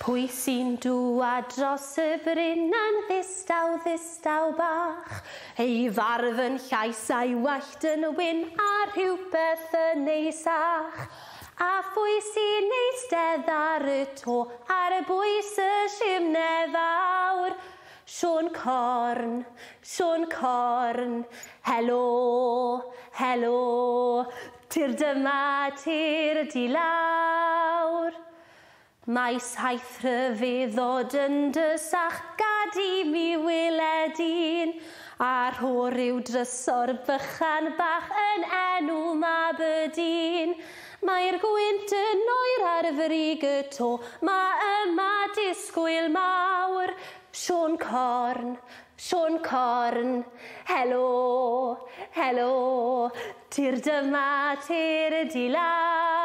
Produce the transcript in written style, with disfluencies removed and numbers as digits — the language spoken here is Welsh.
Pwy sy'n dŵad dros y bryn yn ddistaw bach? Ei farf yn llais a'i wallt yn wyn a rhywbeth yn neisach. A phwy sy'n eistedd ar y to ar y bwys y simne fawr? Sion Corn, helo, tir dyma, tir di lawr. Mae saith rhyfeddod yn dysach gad I mi weledyn, a rho ryw drysor bychan bach yn enw Mabydyn. Mae'r gwynt yn oer ar frig y to, mae yma disgwyl mawr. Sion Corn, helo, tir dyma, tir di lawr.